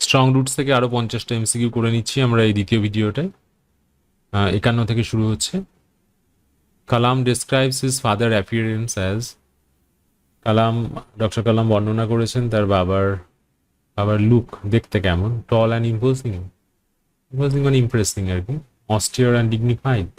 Strong roots থেকে আরো 50টা MCQ করে নিচ্ছি আমরা এই দ্বিতীয় ভিডিওটায়। 51 থেকে শুরু হচ্ছে। Kalam describes his father appearance as. Doctor Kalam বর্ণনা করেছেন তার বাবার লুক দেখতে কেমন। টল অ্যান্ড ইম্পোজিং, ইম্পোজিং মানে ইমপ্রেসিং আর কি। Austere and dignified,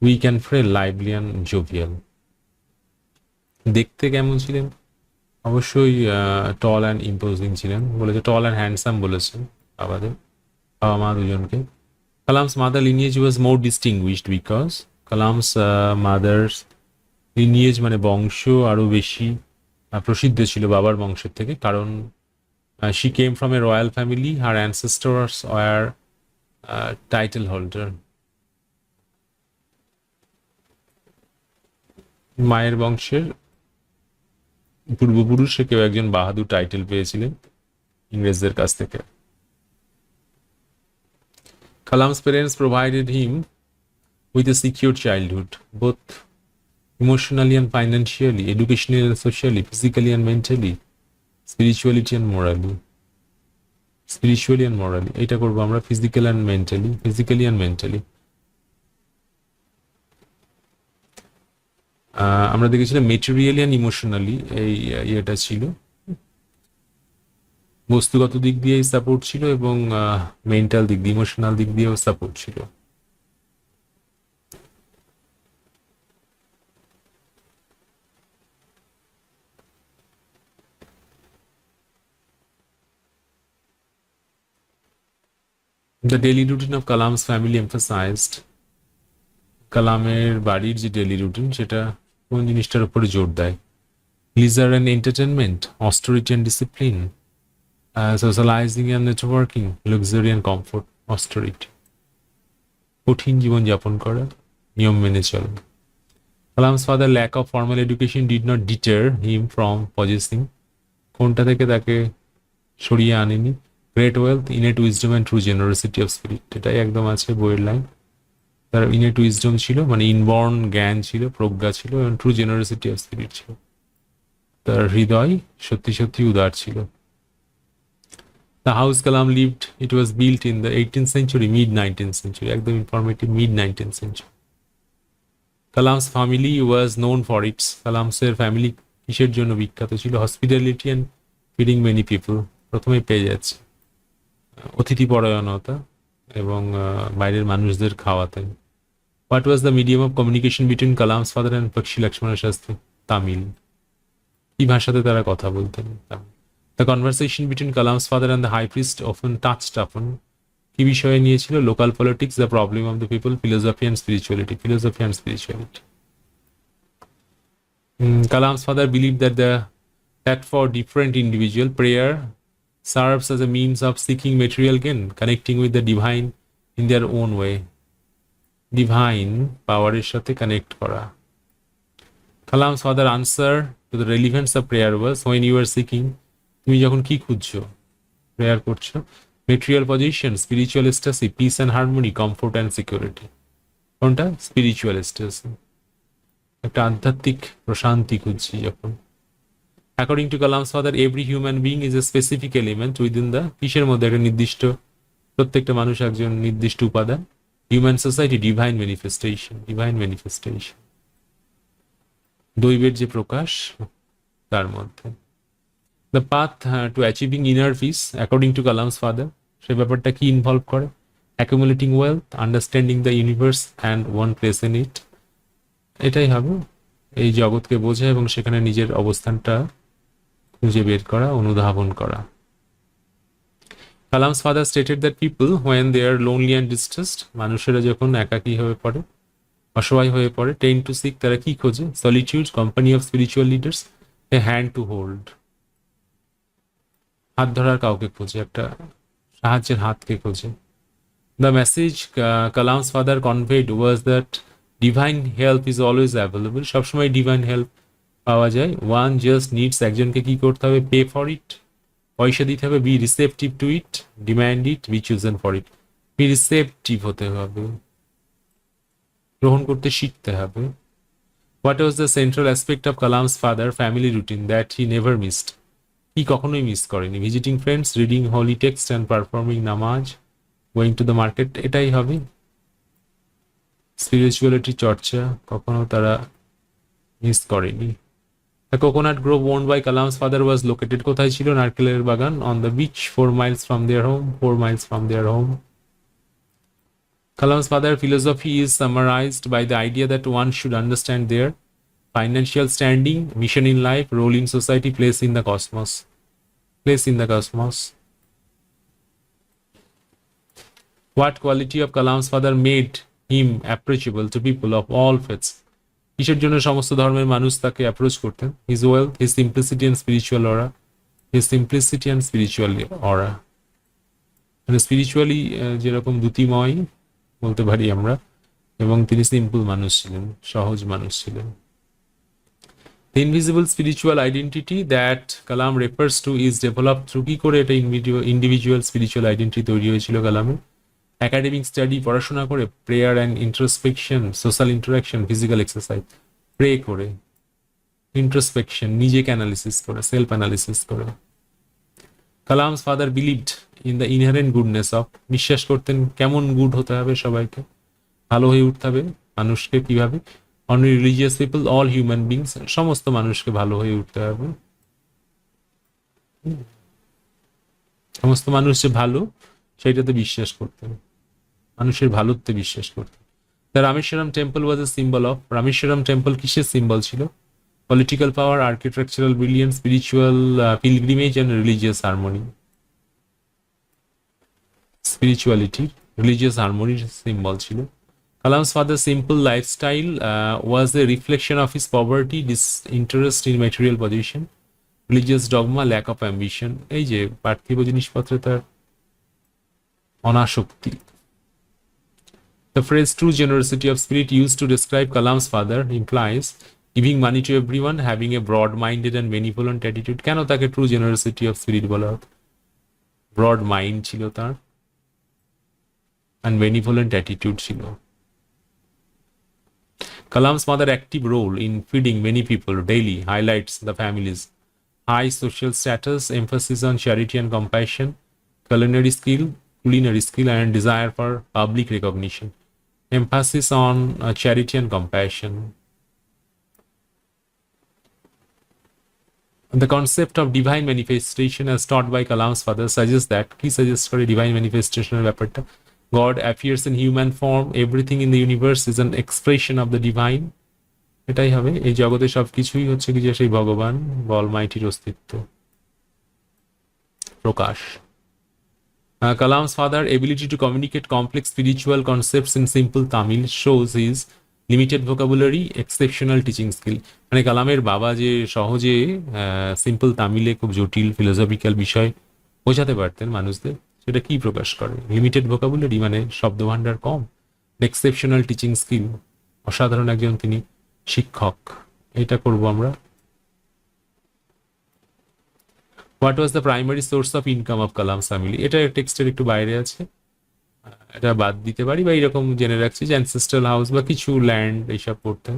weak and frail, lively and jovial. দেখতে কেমন ছিলেন? অবশ্যই টল অ্যান্ড ইম্পোজিং ছিলেন। বলেছে টল অ্যান্ড হ্যান্ডসাম বলেছেন বাবা মা দুজনকে। Kalam's mother lineage was more distinguished because Kalam's mother's lineage মানে বংশ আরো বেশি প্রসিদ্ধ ছিল বাবার বংশের থেকে, কারণ she came from a royal family, her ancestors were title holder. মায়ের বংশের পূর্বপুরুষে কেউ একজন বাহাদুর টাইটেল পেয়েছিলেন ইংরেজদের কাছ থেকে। Kalam's parents provided him with a secure childhood, both emotionally and financially, educationally and socially, physically and mentally, spirituality and morally. Spiritually and morally. এটা করবো আমরা physically and mentally. আমরা দেখেছিলাম মেটেরিয়ালি অ্যান্ড ইমোশনালি, এই ইয়েটা ছিল। বস্তুগত দিক দিয়ে সাপোর্ট ছিল এবং মেন্টাল দিক দিয়ে, ইমোশনাল দিক দিয়েও সাপোর্ট ছিল। The daily routine of Kalam's family emphasized, কালামের বাড়ির যে ডেলি রুটিন সেটা কোন জিনিসটার উপরে জোর দেয়? Leisure and entertainment, austerity and discipline, socialising and networking, luxury and comfort. Austerity, কঠিন জীবনযাপন করা, নিয়ম মেনে চলা। Kalam's father lack of formal education did not deter him from possessing, কোনটা থেকে তাকে সরিয়ে আনেনি? Great wealth, innate wisdom and true generosity of spirit. এটাই একদম আছে বইয়ের লাইন। তার ইনেট উইজডম ছিল, মানে ইনবর্ন জ্ঞান ছিল, প্রজ্ঞা ছিল, এবং ট্রু জেনারসিটি অফ স্পিরিট ছিল। তার হৃদয় সত্যি সত্যি উদার ছিল। The house Kalam lived, it was built in the 18th century, mid-19th century, একদম ইনফরমেটিভ, mid-19th century. Kalam's family was known for its, কালামসের ফ্যামিলি কিসের জন্য বিখ্যাত ছিল? Hospitality and feeding many people, প্রথমে পেয়ে যাচ্ছে। অতিথি পরায়ণতা এবং বাইরের মানুষদের খাওয়াতেন। What was the medium of communication between Kalam's father and Pakshi Lakshmana Shastri? Tamil. কি ভাষাতে তারা কথা বলতেন? The conversation between Kalam's father and the high priest often touched upon, কি বিষয়ে নিয়েছিল? Local politics, the problem of the people, philosophy and spirituality. Kalam's father believed that for different individual, prayer serves as a means of seeking material gain, connecting with the divine in their own way. Divine পাওয়ারের সাথে connect করা। Kalam's father answer to the relevance of prayer was, when you are seeking, তুমি যখন কি খুঁজছো, prayer করছো? Material position, spiritual ecstasy, peace and harmony, comfort and security. কোনটা? Spiritual ecstasy, একটা আধ্যাত্মিক প্রশান্তি খুঁজছি যখন। According to Kalam's father, every human being is a specific element within the, কিসের মধ্যে? একটা নির্দিষ্ট, প্রত্যেকটা মানুষ একজন নির্দিষ্ট উপাদান। হিউম্যান সোসাইটি, ডিভাইন ম্যানিফেস্টেশন, দৈবের যে প্রকাশ তার মধ্যে। The path to achieving inner peace, according to Kalam's father, সে ব্যাপারটা কি ইনভলভ করে? Accumulating wealth, understanding the universe and one place in it. এটাই হবে, এই জগৎকে বোঝা এবং সেখানে নিজের অবস্থানটা খুঁজে বের করা, অনুধাবন করা। Kalam's father stated that people when they are lonely and distressed, মানুষেরা যখন একাকী হয়ে পড়ে, অসহায় হয়ে পড়ে, টেন টু সিক, তারা কি খোঁজে? Solitude, company of spiritual leaders, a hand to hold, হাত ধরার কাউকে খোঁজে, একটা সাহায্যের হাতকে খোঁজে। The message Kalam's father conveyed was that divine help is always available, সবসময় ডিভাইন হেল্প পাওয়া যায়। ওয়ান জাস্ট নিডস, একজনকে কি করতে হবে? পে ফর ইট, পয়সা দিতে হবে। Be receptive to it, demand it, be chosen for it. Be receptive হতে হবে, গ্রহণ করতে শিখতে হবে। What was the central aspect of Kalam's father family routine that he never missed, কি কখনোই মিস করেনি। Visiting friends, reading holy text and performing namaz, going to the market, এটাই হবে। স্পিরিচুয়ালিটি চর্চা কখনো তারা মিস করেনি। The coconut grove owned by Kalam's father was located কোথায় ছিল? নারকেলের বাগান, on the beach, 4 miles from their home, 4 miles from their home. Kalam's father philosophy is summarized by the idea that one should understand their financial standing, mission in life, role in society, place in the cosmos. Place in the cosmos. What quality of Kalam's father made him approachable to people of all faiths? কিসের জন্য সমস্ত ধর্মের মানুষ তাকে approach করতেন? His wealth, his simplicity and spiritual aura. His simplicity and spiritual aura, মানে spiritually যেরকম দ্যুতিময় বলতে পারি আমরা, এবং তিনি সিম্পল মানুষ ছিলেন, সহজ মানুষ ছিলেন। The invisible spiritual identity that Kalam refers to is developed through কি করে এটা ইন্ডিভিজুয়াল স্পিরিচুয়াল আইডেন্টিটি তৈরি হয়েছিল কালামের? একাডেমিক স্টাডি, পড়াশোনা করে, prayer and introspection, social interaction, physical exercise. Pray করে, ইন্ট্রোস্পেকশন, নিজেকে অ্যানালিসিস করে, সেলফ অ্যানালিসিস করে। Kalam's father believed in the inherent goodness of, বিশ্বাস করতেন কেমন গুড হতে হবে, সবাইকে ভালো হয়ে উঠতে হবে। মানুষকে কিভাবে? On religious people, all human beings, সমস্ত মানুষকে ভালো হয়ে উঠতে হবে। সমস্ত মানুষ যে ভালো সেইটাতে বিশ্বাস করতেন, মানুষের ভালোত্বে বিশ্বাস করতেন। The Rameswaram temple was a symbol of, Rameswaram temple কিসের সিম্বল ছিল? Political power, architectural brilliance, spiritual pilgrimage and religious harmony. Spirituality, religious হারমোনির সিম্বল ছিল। Kalam's father's simple lifestyle was a reflection of his poverty, disinterest in material possession, religious dogma, lack of ambition. এই যে পার্থিব জিনিসপত্রে তার অনাসক্তি। The phrase true generosity of spirit used to describe Kalam's father implies giving money to everyone, having a broad-minded and benevolent attitude. কেন তাকে true generosity of spirit বলা হতো? Broad mind ছিল তার, and benevolent attitude ছিল। Kalam's mother's active role in feeding many people daily highlights the family's high social status, emphasis on charity and compassion, culinary skill and desire for public recognition. Emphasis on charity and compassion. The concept of divine manifestation as taught by Kalam's father suggests that কি suggest করে divine manifestation ব্যাপারটা? God appears in human form, everything in the universe is an expression of the divine. এটাই হবে, এই জগতে সবকিছুই হচ্ছে কি যে সেই ভগবান বা অলমাইটির অস্তিত্ব প্রকাশ। Kalam's father's ability to communicate complex spiritual concepts in simple Tamil shows his limited vocabulary, exceptional teaching skill. মানে কালামের বাবা যে সহজে সিম্পল তামিলে খুব জটিল ফিলোসফিক্যাল বিষয় বোঝাতে পারতেন মানুষদের, সেটা কি প্রকাশ করে? লিমিটেড ভোকাবুলারি, মানে শব্দভাণ্ডার কম, এক্সেপশনাল টিচিং স্কিল, অসাধারণ একজন তিনি শিক্ষক। এটা করব আমরা। What was the primary source of income of Kalam's family? এটা টেক্সটের একটু বাইরে আছে, এটা বাদ দিতে পারি, বা এরকম জেনে রাখছি যে অ্যানসেস্ট্রাল হাউস বা কিছু ল্যান্ড এইসব পড়তেন,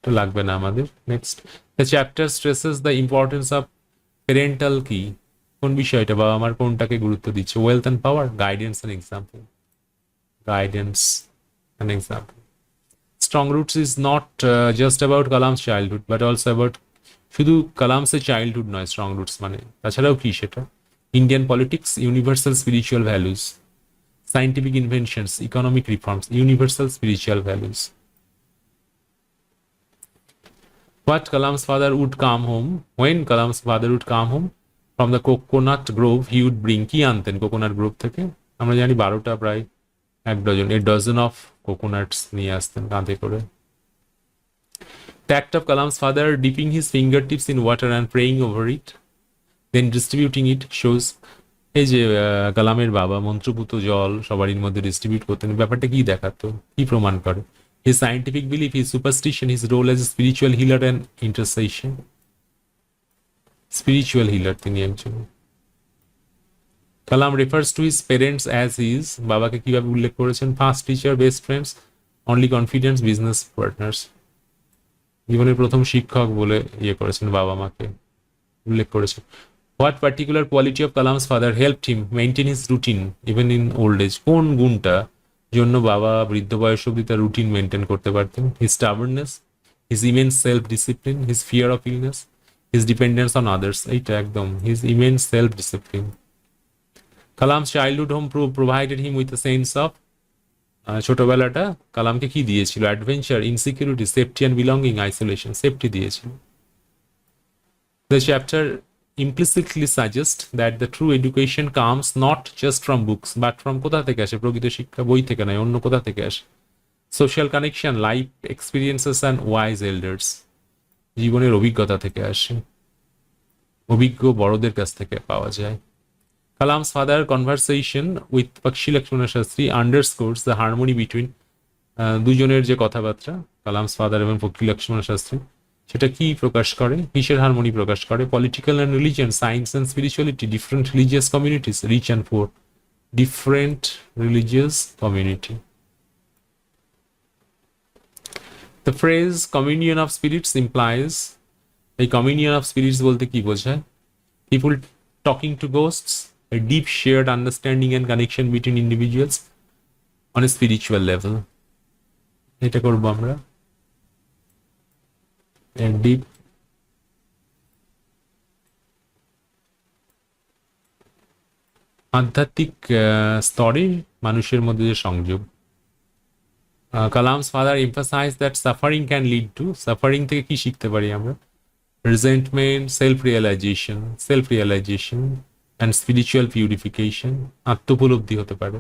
তো লাগবে না আমাদের। Next, the chapter stresses the importance of parental কি, কোন বিষয়টা বাবা আমার কোনটাকে গুরুত্ব দিচ্ছে? Wealth and power, guidance and example, guidance and example. Strong roots is not just about Kalam's childhood but also about, শুধু কালামসের চাইল্ডহুড নয় স্ট্রং রুটস মানে, তাছাড়াও কি সেটা? Indian politics, universal spiritual values, scientific inventions, economic reforms, universal spiritual values. What Kalam's father would come home, when Kalam's father would come home from the coconut grove, he would bring, কি আনতেন coconut Grove থেকে? আমরা জানি 12টা, প্রায় 1 dozen, a dozen of coconuts নিয়ে আসতেন কাঁধে করে। The act of Kalam's father dipping his fingertips in water and praying over it, then distributing it shows, এই যে কালামের বাবা মন্ত্রপুত জল সবারই মধ্যে ডিস্ট্রিবিউট করতেন, ব্যাপারটা কি দেখাতো, কি প্রমাণ করে? His scientific belief, his superstition, his role as a spiritual healer and intercession. Spiritual healer তিনি একজন। Kalam refers to his parents as his, বাবাকে কিভাবে উল্লেখ করেছেন? First teacher, best friends, only confidence, business partners. জীবনের প্রথম শিক্ষক বলে ইয়ে করেছেন বাবা মাকে। উল্লেখ করেছে। What particular quality of Kalam's father helped him maintain his routine even in old age? কোন গুণটা জন্য বাবা বৃদ্ধ বয়স অবধি তার রুটিন মেনটেন করতে পারতেন? His stubbornness, his immense self discipline, his fear of illness, his dependence on others. এইটা একদম, his immense self discipline. Kalam's childhood home provided him with a sense of, ছোটবেলাটা কালামকে কি দিয়েছিল? Adventure, insecurity, safety and belonging, isolation. Safety দিয়েছিল। The chapter implicitly suggest that the true education comes not just from books but from কোথা থেকে আসে? প্রকৃত শিক্ষা বই থেকে নয়, অন্য কোথা থেকে আসে? Social connection, life experiences and wise elders, জীবনের অভিজ্ঞতা থেকে আসে, অভিজ্ঞ বড়দের কাছ থেকে পাওয়া যায়। Kalam's father conversation with Pakshi Lakshmana Shastri underscores the harmony between, দুজনের যে কথাবার্তা কালামস ফাদার এবং পক্ষী লক্ষ্মণ শাস্ত্রী, সেটা কি প্রকাশ করে? কিসের হারমোনি প্রকাশ করে? Political and religion, science and spirituality, different religious communities, rich and poor, different religious community. The phrase communion of spirits implies, এই কমিউনিয়ন অফ স্পিরিটস বলতে কি বোঝায়? People talking to ghosts, a deep shared understanding and connection between individuals on a spiritual level. এটা করবো আমরা, a deep আধ্যাত্মিক স্তরে মানুষের মধ্যে যে সংযোগ। Kalam's father emphasise that suffering can lead to, suffering থেকে কি শিখতে পারি আমরা? Resentment, self realisation and spiritual purification, আত্মোপলব্ধি হতে পারে,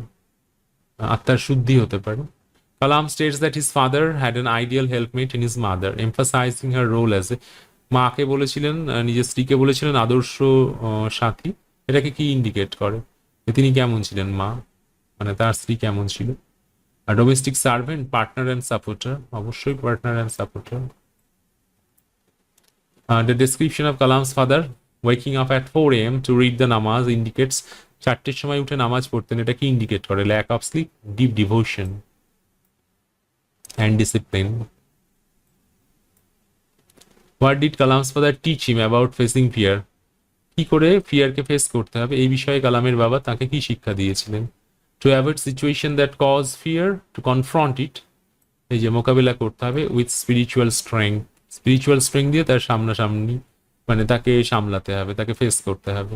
আত্মার শুদ্ধি হতে পারে। Kalam states that his father had an ideal helpmate in his mother, emphasising her role as a, মাকে বলেছিলেন, নিজের স্ত্রীকে বলেছিলেন আদর্শ সাথী। এটাকে কি ইন্ডিকেট করে? তিনি কেমন ছিলেন মা, মানে তার স্ত্রী কেমন ছিল? আর domestic servant, partner and supporter, অবশ্যই partner and supporter. The description of Kalam's father waking up at 4 a.m. to read the namaz indicates, চারটের সময় উঠে নামাজ পড়তেন, এটা কি ইন্ডিকেট করে? Lack of sleep, deep devotion and discipline. What did Kalam's father teach him about facing fear, কি করে ফিয়ারকে ফেস করতে হবে এই বিষয়ে কালামের বাবা তাকে কি শিক্ষা দিয়েছিলেন? To avoid situation that cause fear, to confront it, এই যে মোকাবিলা করতে হবে, with spiritual strength, spiritual strength দিয়ে তার সামনাসামনি, মানে তাকে সামলাতে হবে, তাকে ফেস করতে হবে।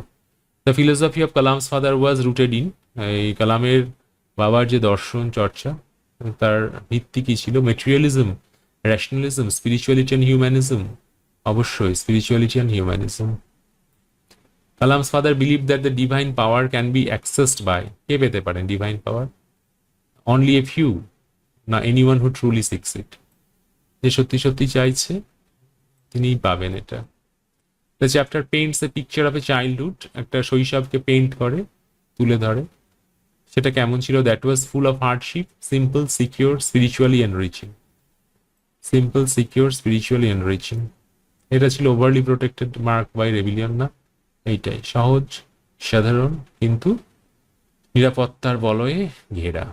The philosophy of Kalam's father was rooted in, এই কালামের বাবার যে দর্শন চর্চা তার ভিত্তি কি ছিল? Materialism, rationalism, spirituality and humanism, অবশ্যই spirituality and humanism. Kalam's father believe that the divine power can be accessed by, কে পেতে পারেন divine power? Only a few, না anyone who truly seeks it, যে সত্যি সত্যি চাইছে তিনিই পাবেন এটা। The chapter paints a picture of a childhood, একটা শৈশবকে পেইন্ট করে, তুলে ধরে। সেটা কেমন ছিল? That was full of hardship, simple, secure, spiritually enriching, simple, secure, spiritually enriching. এটা ছিল ওভারলি প্রোটেক্টেড, মার্ক বাই রেবিলিয়ন না, এইটাই সহজ সাধারণ কিন্তু নিরাপত্তার বলয়ে ঘেরা,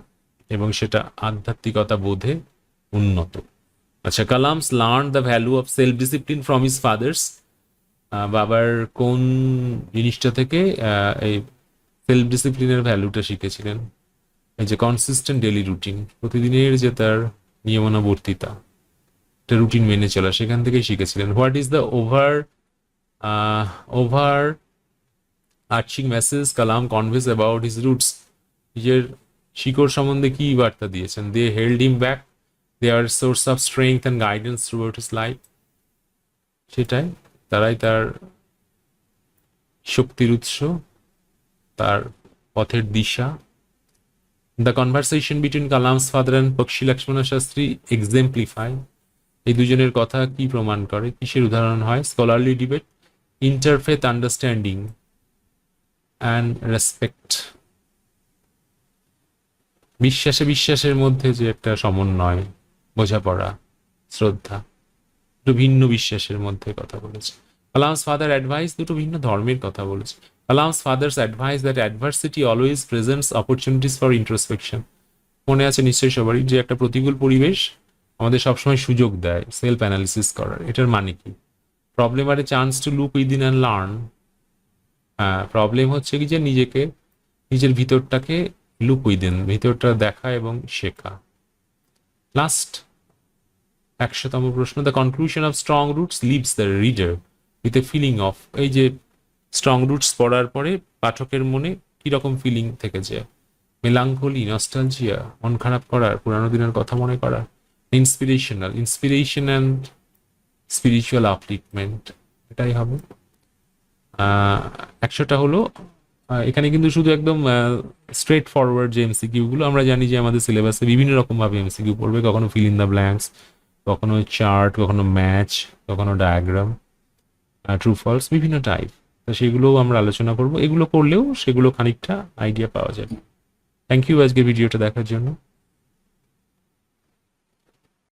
এবং সেটা আধ্যাত্মিকতা বোধে উন্নত। আচ্ছা, Kalam's learn the value of self discipline from his father's, বাবার কোন জিনিসটা থেকে এই সেলফ ডিসিপ্লিনের ভ্যালুটা শিখেছিলেন? এই যে কনসিস্টেন্ট ডেলি রুটিন, প্রতিদিনের যে তার নিয়মানুবর্তিতা, একটা রুটিন মেনে চলা, সেখান থেকেই শিখেছিলেন। What is the overarching message Kalam conveys about his roots, নিজের শিকড় সম্বন্ধে কি বার্তা দিয়েছেন? They held him back, they are source of strength and guidance throughout his life, সেটাই, তারাই তার শক্তির উৎস, তার পথের দিশা। The conversation between Kalam's father and Pakshi Lakshmana Shastri এক্সাম্পলিফাই, এই দুজনের কথা কি প্রমাণ করে, কিসের উদাহরণ হয়? Scholarly debate, interfaith understanding and respect, বিশ্বাসের মধ্যে যে একটা সমন্বয়, বোঝাপড়া, শ্রদ্ধা, দুটো ভিন্ন বিশ্বাসের মধ্যে কথা বলেছে। কালামস ফাদার অ্যাডভাইস, দুটো ভিন্ন ধর্মের কথা বলেছে। Kalam's father's advice that adversity always presents opportunities for introspection, মনে আছে নিশ্চয়ই সবারই যে একটা প্রতিকূল পরিবেশ আমাদের সবসময় সুযোগ দেয় সেলফ অ্যানালিসিস করার। এটার মানে কি? Problem are a chance to look within and learn. হ্যাঁ, প্রবলেম হচ্ছে কি যে নিজেকে, নিজের ভিতরটাকে লুক উইদিন, ভিতরটা দেখা এবং শেখা। লাস্ট 100তম প্রশ্ন, the conclusion of strong roots leaves the reader with a feeling of, এই যে স্ট্রং রুটস পড়ার পরে পাঠকের মনে কিরকম ফিলিং থেকে যায়? মেলাঙ্কোলি, নস্টালজিয়া, মন খারাপ করার, পুরানো দিনের কথা মনে করা, inspirational, inspiration and spiritual upliftment, এটাই হবে। 100টা হলো। এখানে কিন্তু শুধু একদম স্ট্রেট ফরওয়ার্ড যে এমসিকিউ গুলো, আমরা জানি যে আমাদের সিলেবাসে বিভিন্ন রকম ভাবে এমসিকিউ পড়বে, কখনো ফিল ইন দ্য ব্ল্যাঙ্কস, কখনো চার্ট, কখনো ম্যাচ, কখনো ডায়াগ্রাম, ট্রু ফলস, বিভিন্ন টাইপ। তো সেগুলোও আমরা আলোচনা করব, এগুলো করলেও সেগুলো খানিকটা আইডিয়া পাওয়া যাবে। থ্যাংক ইউ আজকের ভিডিওটা দেখার জন্য।